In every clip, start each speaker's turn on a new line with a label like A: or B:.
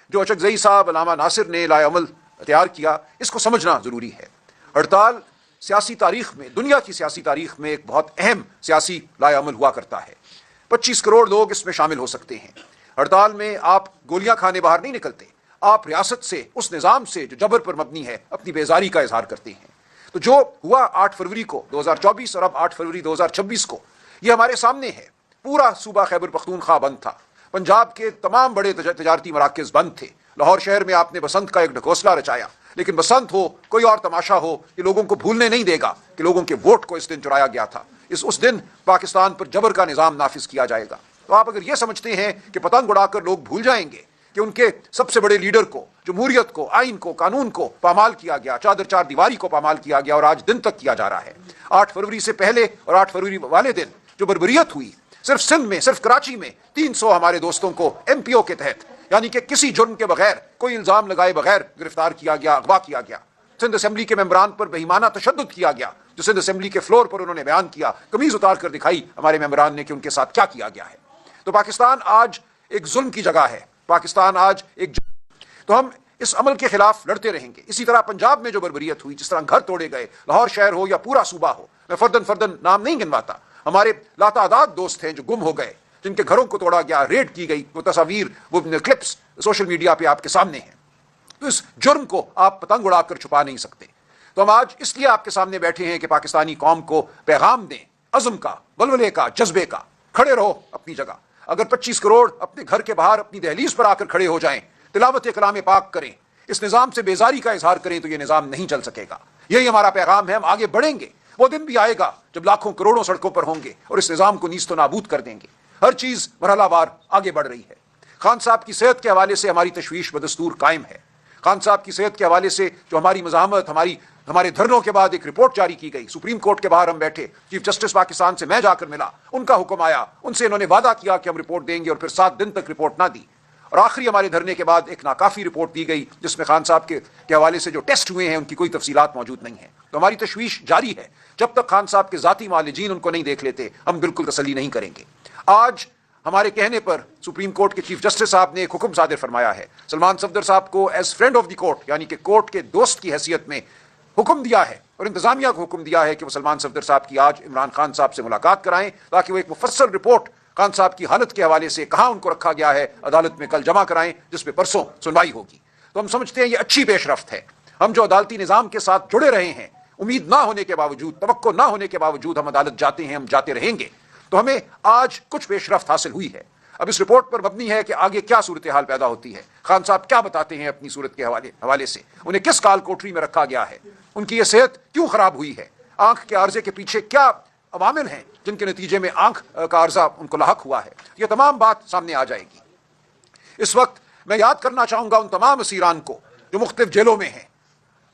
A: جو اچکزئی صاحب علامہ ناصر نے لائے عمل تیار کیا، اس کو سمجھنا ضروری ہے۔ ہڑتال سیاسی تاریخ میں، دنیا کی سیاسی تاریخ میں ایک بہت اہم سیاسی لائے عمل ہوا کرتا ہے۔ 25 کروڑ لوگ اس میں شامل ہو سکتے ہیں۔ ہڑتال میں آپ گولیاں کھانے باہر نہیں نکلتے، آپ ریاست سے، اس نظام سے جو جبر پر مبنی ہے، اپنی بیزاری کا اظہار کرتے ہیں۔ تو جو ہوا 8 فروری کو 2024 اور اب 8 فروری 2026 کو، یہ ہمارے سامنے ہے۔ پورا صوبہ خیبر پختونخوا بند تھا، پنجاب کے تمام بڑے تجارتی مراکز بند تھے، لاہور شہر میں آپ نے بسنت کا ایک ڈھکوسلا رچایا، لیکن بسنت ہو، کوئی اور تماشا ہو، یہ لوگوں کو بھولنے نہیں دے گا کہ لوگوں کے ووٹ کو اس دن چرایا گیا تھا۔ اس دن پاکستان پر جبر کا نظام نافذ کیا جائے گا۔ تو آپ اگر یہ سمجھتے ہیں کہ پتنگ اڑا کر لوگ بھول جائیں گے کہ ان کے سب سے بڑے لیڈر کو، جمہوریت کو، آئین کو، قانون کو پامال کیا گیا، چادر چار دیواری کو پامال کیا گیا اور آج دن تک کیا جا رہا ہے۔ 8 فروری سے پہلے اور 8 فروری والے دن جو بربریت ہوئی، صرف سندھ میں، صرف کراچی میں 300 ہمارے دوستوں کو ایم پی او کے تحت، یعنی کہ کسی جرم کے بغیر، کوئی الزام لگائے بغیر گرفتار کیا گیا، اغوا کیا گیا۔ سندھ اسمبلی کے ممبران پر بہیمانہ تشدد کیا گیا، جو سندھ اسمبلی کے فلور پر انہوں نے بیان کیا، قمیض اتار کر دکھائی ہمارے ممبران نے کہ ان کے ساتھ کیا کیا گیا ہے۔ تو پاکستان آج ایک ظلم کی جگہ ہے، پاکستان آج تو ہم اس عمل کے خلاف لڑتے رہیں گے۔ اسی طرح پنجاب میں جو بربریت ہوئی، جس طرح گھر توڑے گئے، لاہور شہر ہو یا پورا صوبہ ہو، میں فردن نام نہیں گنواتا، ہمارے لاتعداد دوست ہیں جو گم ہو گئے، جن کے گھروں کو توڑا گیا، ریڈ کی گئی، وہ تصاویر، وہ کلپس سوشل میڈیا پہ آپ کے سامنے ہیں۔ تو اس جرم کو آپ پتنگ اڑا کر چھپا نہیں سکتے۔ تو ہم آج اس لیے آپ کے سامنے بیٹھے ہیں کہ پاکستانی قوم کو پیغام دیں، عزم کا، ولولے کا، جذبے کا۔ کھڑے رہو اپنی جگہ۔ اگر 25 کروڑ اپنے گھر کے باہر اپنی دہلیز پر آ کر کھڑے ہو جائیں، تلاوت کلام پاک کریں، اس نظام سے بیزاری کا اظہار کریں، تو یہ نظام نہیں چل سکے گا۔ یہی ہمارا پیغام ہے۔ ہم آگے بڑھیں گے، وہ دن بھی آئے گا جب لاکھوں کروڑوں سڑکوں پر ہوں گے اور اس نظام کو نیست و نابود کر دیں گے۔ ہر چیز مرحلہ وار آگے بڑھ رہی ہے۔ خان صاحب کی صحت کے حوالے سے ہماری تشویش بدستور قائم ہے۔ خان صاحب کی صحت کے حوالے سے جو ہماری مزاحمت، ہمارے دھرنوں کے بعد ایک رپورٹ جاری کی گئی، سپریم کورٹ کے باہر ہم بیٹھے، چیف جسٹس پاکستان سے میں جا کر ملا، ان کا حکم آیا، ان سے انہوں نے وعدہ کیا کہ ہم رپورٹ دیں گے، اور پھر 7 دن تک رپورٹ نہ دی، اور آخری ہمارے دھرنے کے بعد ایک ناکافی رپورٹ دی گئی جس میں خان صاحب کے حوالے سے جو ٹیسٹ ہوئے ہیں ان کی کوئی تفصیلات موجود نہیں ہیں۔ تو ہماری تشویش جاری ہے۔ جب تک خان صاحب کے ذاتی معالجین ان کو نہیں دیکھ لیتے، ہم بالکل تسلی نہیں کریں گے۔ آج ہمارے کہنے پر سپریم کورٹ کے چیف جسٹس صاحب نے ایک حکم صادر فرمایا ہے، سلمان صفدر صاحب کو as friend of the court, یعنی کہ کورٹ کے دوست کی حیثیت میں حکم دیا ہے، اور انتظامیہ کو حکم دیا ہے کہ وہ سلمان صفدر صاحب کی آج عمران خان صاحب سے ملاقات کرائیں، تاکہ وہ ایک مفصل رپورٹ خان صاحب کی حالت کے حوالے سے کہاں ان کو رکھا گیا ہے عدالت میں کل جمع کرائیں، جس پہ پرسوں سنوائی ہوگی۔ تو ہم سمجھتے ہیں یہ اچھی پیش رفت ہے۔ ہم جو عدالتی نظام کے ساتھ جڑے رہے ہیں، امید نہ ہونے کے باوجود، توقع نہ ہونے کے باوجود ہم عدالت جاتے ہیں، ہم جاتے رہیں گے۔ تو ہمیں آج کچھ پیش رفت حاصل ہوئی ہے۔ اب اس رپورٹ پر مبنی ہے کہ آگے کیا صورتحال پیدا ہوتی ہے، خان صاحب کیا بتاتے ہیں اپنی صورت کے حوالے سے، انہیں کس کال کوٹری میں رکھا گیا ہے، ان کی یہ صحت کیوں خراب ہوئی ہے، آنکھ کے عارضے کے پیچھے کیا عوامل ہیں جن کے نتیجے میں آنکھ کا عارضہ ان کو لاحق ہوا ہے۔ یہ تمام بات سامنے آ جائے گی۔ اس وقت میں یاد کرنا چاہوں گا ان تمام اسیران کو جو مختلف جیلوں میں ہیں۔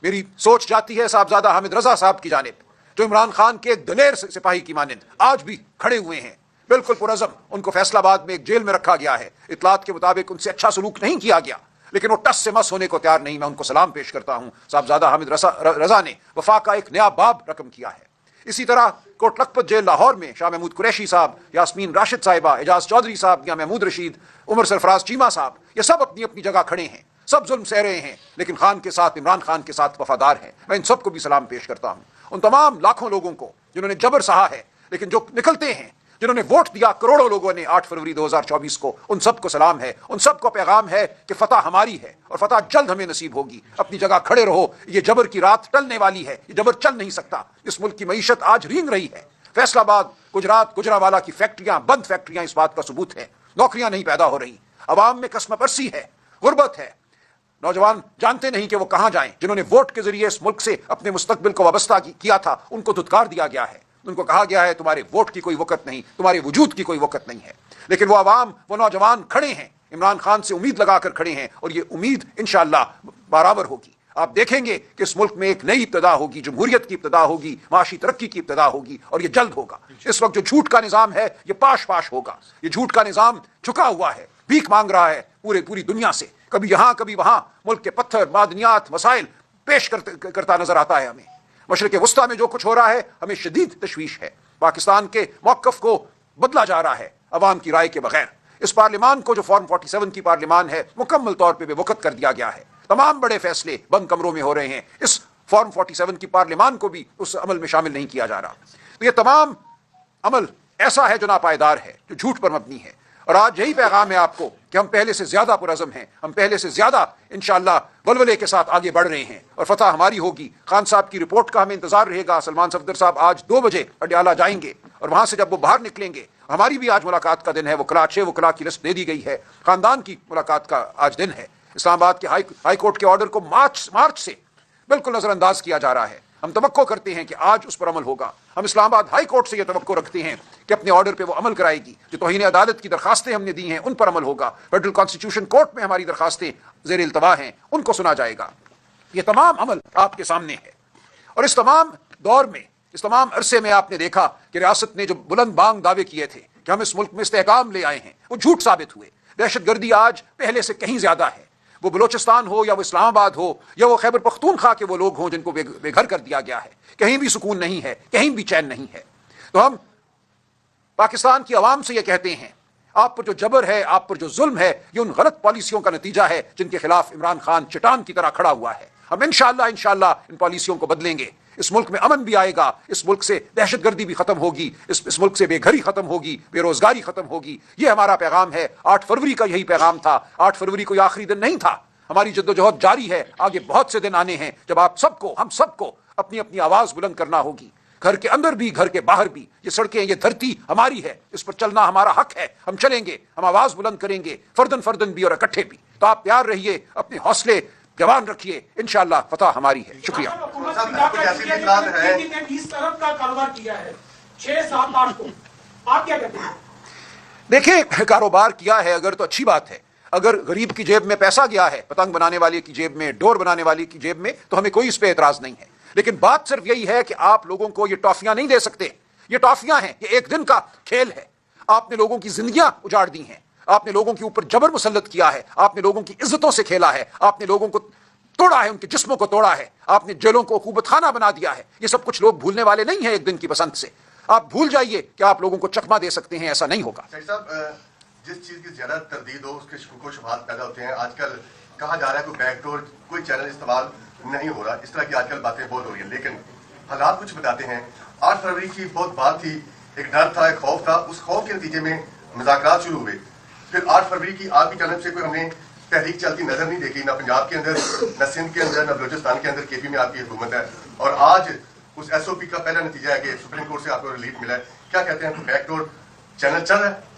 A: میری سوچ جاتی ہے صاحبزادہ حامد رضا صاحب کی جانب، جو عمران خان کے ایک دلیر سپاہی کی مانند آج بھی کھڑے ہوئے ہیں، بالکل پرعزم۔ ان کو فیصل آباد میں ایک جیل میں رکھا گیا ہے، اطلاعات کے مطابق ان سے اچھا سلوک نہیں کیا گیا، لیکن وہ ٹس سے مس ہونے کو تیار نہیں۔ میں ان کو سلام پیش کرتا ہوں۔ صاحبزادہ حامد رضا نے وفا کا ایک نیا باب رقم کیا ہے۔ اسی طرح کوٹ لکھپت جیل لاہور میں شاہ محمود قریشی صاحب، یاسمین راشد صاحبہ، اعجاز چودھری صاحب یا محمود رشید، عمر سرفراز چیمہ صاحب، یہ سب اپنی اپنی جگہ کھڑے ہیں، سب ظلم سہ رہے ہیں، لیکن خان کے ساتھ، عمران خان کے ساتھ وفادار ہیں۔ میں ان سب کو بھی سلام پیش کرتا ہوں۔ ان تمام لاکھوں لوگوں کو جنہوں نے جبر سہا ہے، لیکن جو نکلتے ہیں، جنہوں نے ووٹ دیا کروڑوں لوگوں نے 8 فروری 2024 کو، ان سب کو سلام ہے۔ ان سب کو پیغام ہے کہ فتح ہماری ہے اور فتح جلد ہمیں نصیب ہوگی۔ اپنی جگہ کھڑے رہو، یہ جبر کی رات ٹلنے والی ہے، یہ جبر چل نہیں سکتا۔ اس ملک کی معیشت آج رینگ رہی ہے۔ فیصل آباد، گجرات، گجرانوالہ کی فیکٹریاں، بند فیکٹریاں اس بات کا ثبوت ہے۔ نوکریاں نہیں پیدا ہو رہی، عوام میں کسمہ پرسی ہے، غربت ہے، نوجوان جانتے نہیں کہ وہ کہاں جائیں۔ جنہوں نے ووٹ کے ذریعے اس ملک سے اپنے مستقبل کو وابستہ کیا تھا، ان کو دھتکار دیا گیا ہے، ان کو کہا گیا ہے تمہارے ووٹ کی کوئی وقت نہیں، تمہارے وجود کی کوئی وقت نہیں ہے۔ لیکن وہ عوام، وہ نوجوان کھڑے ہیں، عمران خان سے امید لگا کر کھڑے ہیں، اور یہ امید انشاءاللہ برابر ہوگی۔ آپ دیکھیں گے کہ اس ملک میں ایک نئی ابتدا ہوگی، جمہوریت کی ابتدا ہوگی، معاشی ترقی کی ابتدا ہوگی، اور یہ جلد ہوگا۔ اس وقت جو جھوٹ کا نظام ہے یہ پاش پاش ہوگا۔ یہ جھوٹ کا نظام جھکا ہوا ہے، بھیک مانگ رہا ہے پوری دنیا سے، کبھی یہاں کبھی وہاں، ملک کے پتھر، معدنیات، وسائل پیش کرتا نظر آتا ہے ہمیں۔ مشرق وسطیٰ میں جو کچھ ہو رہا ہے ہمیں شدید تشویش ہے۔ پاکستان کے موقف کو بدلا جا رہا ہے عوام کی رائے کے بغیر۔ اس پارلیمان کو جو فارم 47 کی پارلیمان ہے مکمل طور پہ بے وقت کر دیا گیا ہے. تمام بڑے فیصلے بند کمروں میں ہو رہے ہیں. اس فارم 47 کی پارلیمان کو بھی اس عمل میں شامل نہیں کیا جا رہا. تو یہ تمام عمل ایسا ہے جو ناپائیدار ہے, جو جھوٹ پر مبنی ہے. اور آج یہی پیغام ہے آپ کو کہ ہم پہلے سے زیادہ پرعزم ہیں, ہم پہلے سے زیادہ انشاءاللہ ولولے کے ساتھ آگے بڑھ رہے ہیں اور فتح ہماری ہوگی. خان صاحب کی رپورٹ کا ہمیں انتظار رہے گا. سلمان صفدر صاحب آج 2 بجے اڈیالہ جائیں گے اور وہاں سے جب وہ باہر نکلیں گے, ہماری بھی آج ملاقات کا دن ہے. وکلاء 6 وکلاء کی لسٹ دے دی گئی ہے. خاندان کی ملاقات کا آج دن ہے. اسلام آباد کے ہائی کورٹ کے آرڈر کو مارچ سے بالکل نظر انداز کیا جا رہا ہے. ہم توقع کرتے ہیں کہ آج اس پر عمل ہوگا. ہم اسلام آباد ہائی کورٹ سے یہ توقع رکھتے ہیں کہ اپنے آرڈر پہ وہ عمل کرائے گی. جو توہین عدالت کی درخواستیں ہم نے دی ہیں ان پر عمل ہوگا. فیڈرل کانسٹیٹیوشن کورٹ میں ہماری درخواستیں زیر التوا ہیں, ان کو سنا جائے گا. یہ تمام عمل آپ کے سامنے ہے. اور اس تمام دور میں, اس تمام عرصے میں آپ نے دیکھا کہ ریاست نے جو بلند بانگ دعوے کیے تھے کہ ہم اس ملک میں استحکام لے آئے ہیں, وہ جھوٹ ثابت ہوئے. دہشت گردی آج پہلے سے کہیں زیادہ ہے. وہ بلوچستان ہو یا وہ اسلام آباد ہو یا وہ خیبر پختونخوا کے وہ لوگ ہوں جن کو بے گھر کر دیا گیا ہے, کہیں بھی سکون نہیں ہے, کہیں بھی چین نہیں ہے. تو ہم پاکستان کی عوام سے یہ کہتے ہیں, آپ پر جو جبر ہے, آپ پر جو ظلم ہے, یہ ان غلط پالیسیوں کا نتیجہ ہے جن کے خلاف عمران خان چٹان کی طرح کھڑا ہوا ہے. ہم انشاءاللہ ان پالیسیوں کو بدلیں گے. اس ملک میں امن بھی آئے گا, اس ملک سے دہشت گردی بھی ختم ہوگی, اس ملک سے بے گھری ختم ہوگی, بے روزگاری ختم ہوگی. یہ ہمارا پیغام ہے. 8 فروری کا یہی پیغام تھا. 8 فروری کو یہ آخری دن نہیں تھا. ہماری جدوجہد جاری ہے. آگے بہت سے دن آنے ہیں جب آپ سب کو, ہم سب کو اپنی اپنی آواز بلند کرنا ہوگی. گھر کے اندر بھی, گھر کے باہر بھی. یہ سڑکیں, یہ دھرتی ہماری ہے, اس پر چلنا ہمارا حق ہے. ہم چلیں گے, ہم آواز بلند کریں گے, فردن بھی اور اکٹھے بھی. تو آپ پیار رہیے, اپنے حوصلے جوان رکھیے, انشاءاللہ فتح ہماری ہے. شکریہ. دیکھیں, کاروبار کیا ہے اگر تو اچھی بات ہے. اگر غریب کی جیب میں پیسہ گیا ہے, پتنگ بنانے والے کی جیب میں, ڈور بنانے والے کی جیب میں, تو ہمیں کوئی اس پہ اعتراض نہیں ہے. لیکن بات صرف یہی ہے کہ آپ لوگوں کو یہ ٹافیاں نہیں دے سکتے. یہ ٹافیاں ہیں, یہ ایک دن کا کھیل ہے. آپ نے لوگوں کی زندگیاں اجاڑ دی ہیں, آپ نے لوگوں کے اوپر جبر مسلط کیا ہے, آپ نے لوگوں کی عزتوں سے کھیلا ہے, آپ نے لوگوں کو توڑا ہے, ان کے جسموں کو توڑا ہے, آپ نے جیلوں کو حکومت خانہ بنا دیا ہے. یہ سب کچھ لوگ بھولنے والے نہیں ہیں ایک دن کی پسند سے. آپ بھول جائیے کہ آپ لوگوں کو چکمہ دے سکتے ہیں, ایسا نہیں ہوگا.
B: جس چیز کی زیادہ تردید ہو اس کے شکوک و شبہات پیدا ہوتے ہیں. آج کل کہا جا رہا ہے کوئی بیک ڈور, کوئی چینل استعمال نہیں ہو رہا. اس طرح کی آج کل باتیں بہت ہو رہی ہیں, لیکن حالات کچھ بتاتے ہیں. 8 فروری کی بہت بات تھی, ایک ڈر تھا, ایک خوف تھا. اس خوف کے نتیجے میں مذاکرات شروع ہوئے. پھر 8 فروری کی آپ کی جانب سے کوئی ہم نے تحریک چلتی نظر نہیں دیکھی, نہ پنجاب کے اندر, نہ سندھ کے اندر, نہ بلوچستان کے اندر. KP میں آپ کی حکومت ہے اور آج اس SOP کا پہلا نتیجہ ہے کہ سپریم کورٹ سے آپ کو ریلیف ملا ہے. کیا کہتے ہیں, بیک ڈور چینل چل رہا ہے؟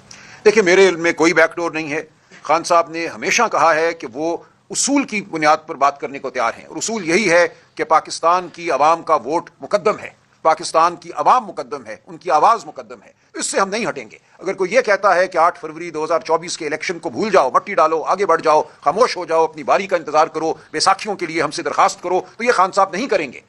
A: دیکھیں, میرے علم میں کوئی بیک ڈور نہیں ہے. خان صاحب نے ہمیشہ کہا ہے کہ وہ اصول کی بنیاد پر بات کرنے کو تیار ہیں, اور اصول یہی ہے کہ پاکستان کی عوام کا ووٹ مقدم ہے, پاکستان کی عوام مقدم ہے, ان کی آواز مقدم ہے. اس سے ہم نہیں ہٹیں گے. اگر کوئی یہ کہتا ہے کہ 8 فروری 2024 کے الیکشن کو بھول جاؤ, مٹی ڈالو, آگے بڑھ جاؤ, خاموش ہو جاؤ, اپنی باری کا انتظار کرو, بیساکھیوں کے لیے ہم سے درخواست کرو, تو یہ خان صاحب نہیں کریں گے.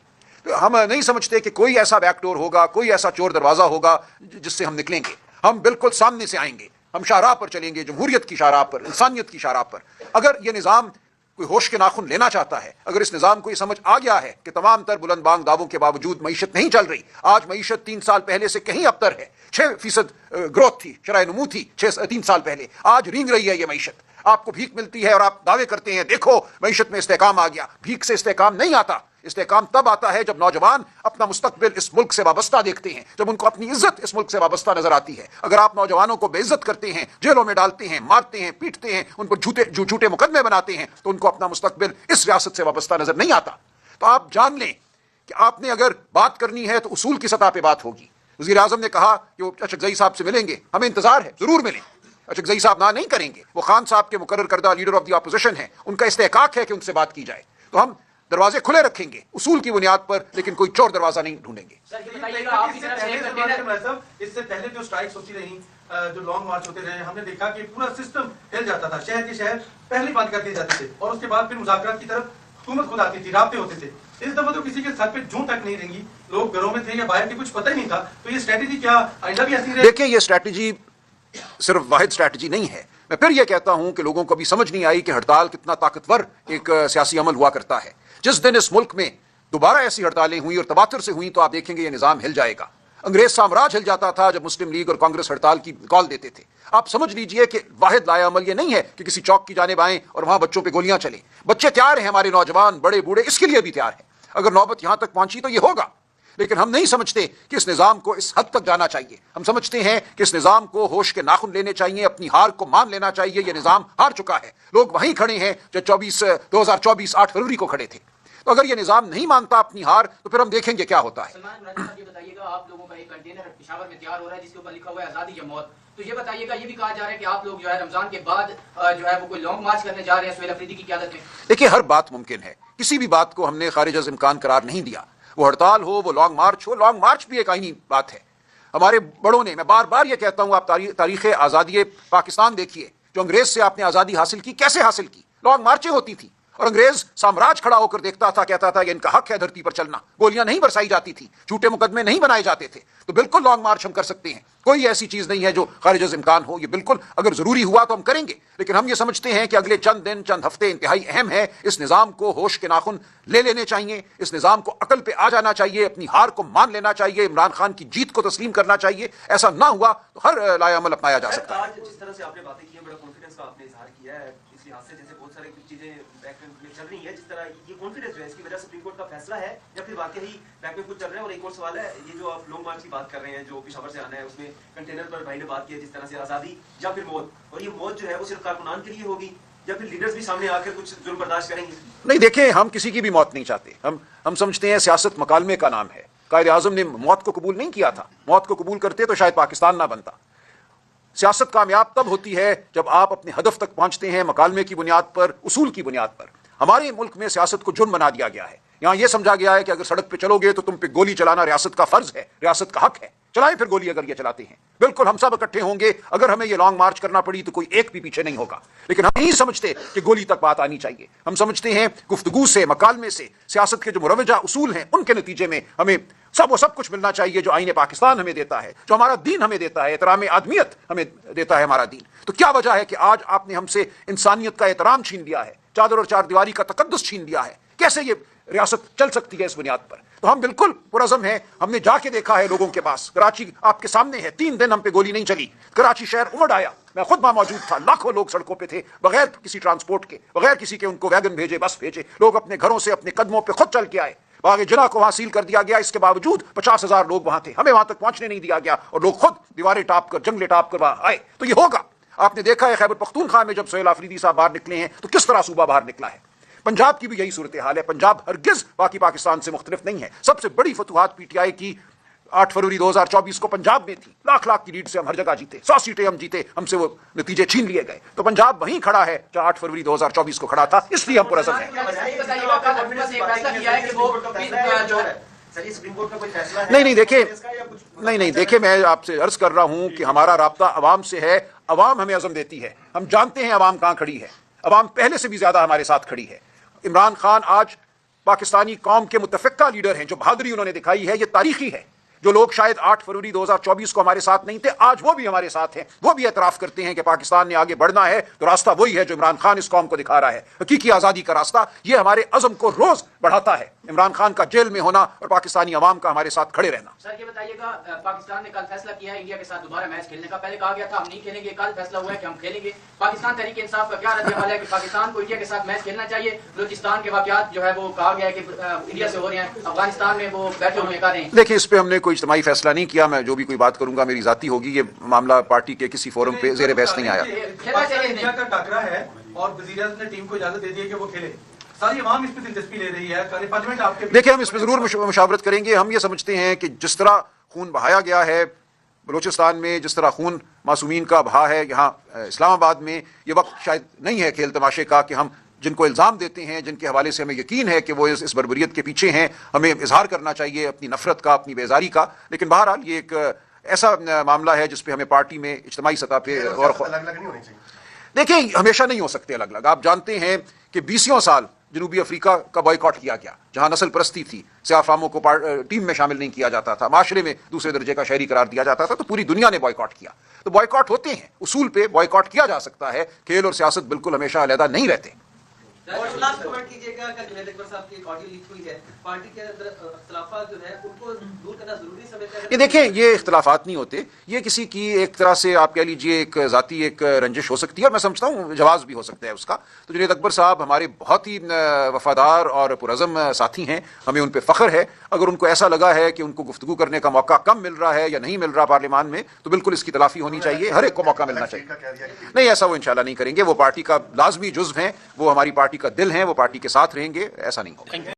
A: تو ہم نہیں سمجھتے کہ کوئی ایسا بیک ڈور ہوگا, کوئی ایسا چور دروازہ ہوگا جس سے ہم نکلیں گے. ہم بالکل سامنے سے آئیں گے, ہم شاہراہ پر چلیں گے, جمہوریت کی شاہراہ پر, انسانیت کی شاہراہ پر. اگر یہ نظام کوئی ہوش کے ناخن لینا چاہتا ہے, اگر اس نظام کو یہ سمجھ آ گیا ہے کہ تمام تر بلند بانگ دعووں کے باوجود معیشت نہیں چل رہی, آج معیشت 3 سال پہلے سے کہیں ابتر ہے. 6% گروتھ تھی, شرح نمو تھی 3 سال پہلے, آج رینگ رہی ہے یہ معیشت. آپ کو بھیک ملتی ہے اور آپ دعوے کرتے ہیں دیکھو معیشت میں استحکام آ گیا. بھیک سے استحکام نہیں آتا. استحکام تب آتا ہے جب نوجوان اپنا مستقبل اس ملک سے وابستہ دیکھتے ہیں, جب ان کو اپنی عزت اس ملک سے وابستہ نظر آتی ہے. اگر آپ نوجوانوں کو بے عزت کرتے ہیں, جیلوں میں ڈالتے ہیں, مارتے ہیں, پیٹتے ہیں, ان پر جھوٹے مقدمے بناتے ہیں, تو ان کو اپنا مستقبل اس ریاست سے وابستہ نظر نہیں آتا. تو آپ جان لیں کہ آپ نے اگر بات کرنی ہے تو اصول کی سطح پہ بات ہوگی. وزیر اعظم نے کہا کہ وہ اشرف زئی صاحب سے ملیں گے, ہمیں انتظار ہے, ضرور ملیں. اشرف زئی صاحب نہ نہیں کریں گے, وہ خان صاحب کے مقرر کردہ لیڈر آف دی اپوزیشن ہیں, ان کا استحقاق ہے کہ ان سے بات کی جائے. تو ہم دروازے کھلے رکھیں گے اصول کی بنیاد پر, لیکن کوئی چور دروازہ نہیں ڈھونڈیں گے.
C: اس سے پہلے جو اسٹرائکس ہوتی رہی, جو لانگ مارچ ہوتے رہے, ہم نے دیکھا کہ پورا سسٹم ہل جاتا تھا. شہر کے شہر پہلے بند کر دیے جاتے تھے اور اس کے بعد پھر مذاکرات کی طرف حکومت خود آتی تھی, رابطے ہوتے تھے. اس دفعہ تو کسی کے سر پہ جوں تک نہیں رہیں گی, لوگ گھروں میں تھے یا باہر کے, کچھ پتہ ہی نہیں تھا. تو یہ اسٹریٹجی کیا آئندہ بھی ایسی رہے؟
A: دیکھیں, یہ اسٹریٹجی صرف واحد اسٹریٹجی نہیں ہے. میں پھر یہ کہتا ہوں کہ لوگوں کو ابھی سمجھ نہیں آئی کہ ہڑتال کتنا طاقتور ایک سیاسی عمل ہوا کرتا ہے. جس دن اس ملک میں دوبارہ ایسی ہڑتالیں ہوئی اور تواتر سے ہوئی تو آپ دیکھیں گے یہ نظام ہل جائے گا. انگریز سامراج ہل جاتا تھا جب مسلم لیگ اور کانگریس ہڑتال کی کال دیتے تھے. آپ سمجھ لیجئے کہ واحد لائے عمل یہ نہیں ہے کہ کسی چوک کی جانب آئیں اور وہاں بچوں پہ گولیاں چلیں. بچے تیار ہیں, ہمارے نوجوان بڑے بوڑھے اس کے لیے بھی تیار ہیں. اگر نوبت یہاں تک پہنچی تو یہ ہوگا, لیکن ہم نہیں سمجھتے کہ اس نظام کو اس حد تک جانا چاہیے. ہم سمجھتے ہیں کہ اس نظام کو ہوش کے ناخن لینے چاہیے, اپنی ہار کو مان لینا چاہیے. یہ نظام ہار چکا ہے. لوگ وہیں کھڑے ہیں جو 2024 8 فروری کو کھڑے تھے. تو اگر یہ نظام نہیں مانتا اپنی ہار تو پھر ہم دیکھیں گے کیا ہوتا ہے.
D: یہ بتائیے گا, آپ لوگوں کا ایک کنٹینر پشاور میں تیار ہو رہا ہے جس کے اوپر لکھا ہوا ہے آزادی یا موت. تو یہ بتائیے گا, یہ بھی کہا جا رہا ہے کہ آپ لوگ جو ہے رمضان کے بعد جو ہے وہ کوئی لانگ مارچ کرنے جا رہے ہیں سہیل افریدی کی قیادت میں.
A: دیکھیے, ہر بات ممکن ہے. کسی بھی بات کو ہم نے خارج از امکان قرار نہیں دیا. وہ ہڑتال ہو, وہ لانگ مارچ ہو. لانگ مارچ بھی ایک آئینی بات ہے. ہمارے بڑوں نے, میں بار بار یہ کہتا ہوں, آپ تاریخ آزادی پاکستان دیکھیے. جو انگریز سے آپ نے آزادی حاصل کی, کیسے حاصل کی؟ لانگ مارچیں ہوتی تھی. اور انگریز سامراج کھڑا ہو کر دیکھتا تھا, کہتا تھا کہ ان کا حق ہے دھرتی پر چلنا. گولیاں نہیں برسائی جاتی تھی, جھوٹے مقدمے نہیں بنائے جاتے تھے. تو بالکل لانگ مارچ ہم کر سکتے ہیں. کوئی ایسی چیز نہیں ہے جو خارج از امکان ہو. یہ بالکل اگر ضروری ہوا تو ہم کریں گے, لیکن ہم یہ سمجھتے ہیں کہ اگلے چند دن, چند ہفتے انتہائی اہم ہے. اس نظام کو ہوش کے ناخن لے لینے چاہیے. اس نظام کو عقل پہ آ جانا چاہیے. اپنی ہار کو مان لینا چاہیے. عمران خان کی جیت کو تسلیم کرنا چاہیے. ایسا نہ ہوا تو ہر لائے عمل اپنایا جا سکتا ہے.
E: جس طرح سے آپ نے باتیں کی ہیں, بڑا کانفیڈنس کا آپ نے اظہار کیا ہے. اس لحاظ سے جیسے بہت ساری چیزیں بیک میں چل رہی ہیں, جس طرح یہ کانفیڈنس جو ہے اس کی وجہ سپریم کورٹ کا فیصلہ ہے یا پھر واقعی بیک میں کچھ چل رہا ہے. اور ایک اور سوال ہے, یہ جو آپ لانگ مارچ کی بات کر رہے ہیں جو پشاور سے آنا ہے, اس میں کنٹینر پر بھائی نے بات کی ہے جس طرح سے آزادی یا پھر موت, اور یہ موت جو ہے وہ صرف کارکنان کے لیے ہوگی یا پھر لیڈرز بھی سامنے آ کر کچھ ظلم برداشت کریں گے؟
A: نہیں, دیکھیں, ہم کسی کی بھی موت نہیں چاہتے. ہم سمجھتے ہیں سیاست مکالمے کا نام ہے. قائد اعظم نے موت کو قبول نہیں کیا تھا. موت کو قبول کرتے تو شاید پاکستان نہ بنتا. سیاست کامیاب تب ہوتی ہے جب آپ اپنے ہدف تک پہنچتے ہیں مکالمے کی بنیاد پر, اصول کی بنیاد پر. ہمارے ملک میں سیاست کو جرم بنا دیا گیا ہے. یہاں یہ سمجھا گیا ہے کہ اگر سڑک پہ چلو گے تو تم پہ گولی چلانا ریاست کا فرض ہے, ریاست کا حق ہے. چلائیں پھر گولی اگر یہ چلاتے ہیں. بالکل ہم سب اکٹھے ہوں گے. اگر ہمیں یہ لانگ مارچ کرنا پڑی تو کوئی ایک بھی پیچھے نہیں ہوگا. لیکن ہم نہیں سمجھتے کہ گولی تک بات آنی چاہیے. ہم سمجھتے ہیں گفتگو سے, مکالمے سے, سیاست کے جو مروجہ اصول ہیں ان کے نتیجے میں ہمیں سب کچھ ملنا چاہیے جو آئین پاکستان ہمیں دیتا ہے, جو ہمارا دین ہمیں دیتا ہے. احترام آدمیت ہمیں دیتا ہے ہمارا دین. تو کیا وجہ ہے کہ آج آپ نے ہم سے انسانیت کا احترام چھین لیا ہے, چادر اور چار دیواری کا تقدس چھین لیا ہے؟ کیسے یہ ریاست چل سکتی ہے اس بنیاد پر؟ تو ہم بالکل پرعزم ہیں. ہم نے جا کے دیکھا ہے لوگوں کے پاس. کراچی آپ کے سامنے ہے, 3 دن ہم پہ گولی نہیں چلی. کراچی شہر امڑ آیا. میں خود وہاں موجود تھا. لاکھوں لوگ سڑکوں پہ تھے, بغیر کسی ٹرانسپورٹ کے, بغیر کسی کے ان کو ویگن بھیجے, بس بھیجے. لوگ اپنے گھروں سے اپنے قدموں پہ خود چل کے آئے. باغ جناح کو وہاں سیل کر دیا گیا. اس کے باوجود 50,000 لوگ وہاں تھے. ہمیں وہاں تک پہنچنے نہیں دیا گیا اور لوگ خود دیواریں ٹاپ کر, جنگلے ٹاپ کر وہاں آئے. تو یہ ہوگا. آپ نے دیکھا ہے خیبر پختونخوا میں جب سہیل آفریدی صاحب باہر نکلے ہیں تو کس طرح صوبہ باہر نکلا ہے. پنجاب کی بھی یہی صورتحال ہے. پنجاب ہرگز باقی پاکستان سے مختلف نہیں ہے. سب سے بڑی فتوحات پی ٹی آئی کی 8 فروری 2024 کو پنجاب میں تھی. لاکھ کی لیڈ سے ہم ہر جگہ جیتے. 100 سیٹیں ہم جیتے. ہم سے وہ نتیجے چھین لیے گئے. تو پنجاب وہیں کھڑا ہے جہاں 8 فروری 2024 کو کھڑا تھا. اس لیے ہم پرعزم ہیں. نہیں دیکھیں, میں آپ سے عرض کر رہا ہوں کہ ہمارا رابطہ عوام سے ہے. عوام ہمیں عزم دیتی ہے. ہم جانتے ہیں عوام کہاں کھڑی ہے. عوام پہلے سے بھی زیادہ ہمارے ساتھ کھڑی ہے. عمران خان آج پاکستانی قوم کے متفقہ لیڈر ہیں. جو بہادری انہوں نے دکھائی ہے یہ تاریخی ہے. جو لوگ شاید 8 فروری 2024 کو ہمارے ساتھ نہیں تھے, آج وہ بھی ہمارے ساتھ ہیں. وہ بھی اعتراف کرتے ہیں کہ پاکستان نے آگے بڑھنا ہے تو راستہ وہی ہے جو عمران خان اس قوم کو دکھا رہا ہے. حقیقی آزادی کا راستہ. یہ ہمارے عزم کو روز بڑھاتا ہے. عمران خان کا جیل میں ہونا اور پاکستانی عوام کا ہمارے ساتھ کھڑے رہنا.
D: سر یہ بتائیے گا, پاکستان نے کل فیصلہ کیا ہے انڈیا کے ساتھ دوبارہ میچ کھیلنے کا. پہلے کہا گیا تھا ہم نہیں کھیلیں گے, کل فیصلہ ہوا ہے کہ ہم کھیلیں گے. پاکستان تحریک انصاف کا کیا رد عمل ہے کہ پاکستان کو انڈیا کے ساتھ میچ کھیلنا چاہیے؟ بلوچستان کے واقعات جو ہے وہ کہا گیا ہے کہ انڈیا سے ہو رہے ہیں, افغانستان میں وہ بیٹھے ہوئے کر رہے ہیں.
A: دیکھیں, اس پہ ہم نے کوئی اجتماعی فیصلہ نہیں کیا. میں جو بھی کوئی بات کروں گا میری ذاتی ہوگی. یہ معاملہ پارٹی کے کسی فورم پہ زیر بحث نہیں آیا.
C: انڈیا کا ٹاکرا ہے اور وزیر اعظم نے ٹیم کو اجازت دے دی ہے کہ وہ کھیلے. ساری عوام اس پہ دلچسپی لے رہی ہے. پارلیمنٹ آپ کے
A: دیکھیں, ہم اس پہ ضرور مشاورت کریں گے. ہم یہ سمجھتے ہیں کہ جس طرح خون بہایا گیا ہے بلوچستان میں, جس طرح خون معصومین کا بہا ہے یہاں اسلام آباد میں, یہ وقت شاید نہیں ہے کھیل تماشے کا کہ ہم جن کو الزام دیتے ہیں, جن کے حوالے سے ہمیں یقین ہے کہ وہ اس بربریت کے پیچھے ہیں, ہمیں اظہار کرنا چاہیے اپنی نفرت کا, اپنی بیزاری کا. لیکن بہرحال یہ ایک ایسا معاملہ ہے جس پہ ہمیں پارٹی میں اجتماعی سطح پہ اور دیکھیں ہمیشہ نہیں ہو سکتے الگ الگ. آپ جانتے ہیں کہ 20 سال جنوبی افریقہ کا بائیکاٹ کیا گیا, جہاں نسل پرستی تھی, سیاہ فاموں کو ٹیم میں شامل نہیں کیا جاتا تھا, معاشرے میں دوسرے درجے کا شہری قرار دیا جاتا تھا. تو پوری دنیا نے بائیکاٹ کیا. تو بائیکاٹ ہوتے ہیں, اصول پہ بائیکاٹ کیا جا سکتا ہے. کھیل اور سیاست بالکل ہمیشہ علیحدہ نہیں رہتے.
F: اور لاسٹ کمنٹ کیجیے گا کہ جنید اکبر صاحب کی ایک آڈیو لیک ہوئی ہے، پارٹی کے اندر اختلافات جو ہے ان کو دور کرنا ضروری سمجھتے ہیں؟
A: یہ دیکھیں، یہ اختلافات نہیں ہوتے، یہ کسی کی ایک طرح سے آپ کہہ لیجئے ایک ذاتی ایک رنجش ہو سکتی ہے، اور میں سمجھتا ہوں جواز بھی ہو سکتا ہے اس کا۔ تو جنید اکبر صاحب ہمارے بہت ہی وفادار اور پرعزم ساتھی ہیں، ہمیں ان پہ فخر ہے۔ اگر ان کو ایسا لگا ہے کہ ان کو گفتگو کرنے کا موقع کم مل رہا ہے یا نہیں مل رہا پارلیمان میں، تو بالکل اس کی تلافی ہونی چاہیے، ہر ایک کو موقع ملنا چاہیے۔ نہیں، ایسا وہ انشاءاللہ نہیں کریں گے، وہ پارٹی کا لازمی جزو ہیں، وہ ہماری پارٹی کا دل ہیں، وہ پارٹی کے ساتھ رہیں گے، ایسا نہیں ہوگا۔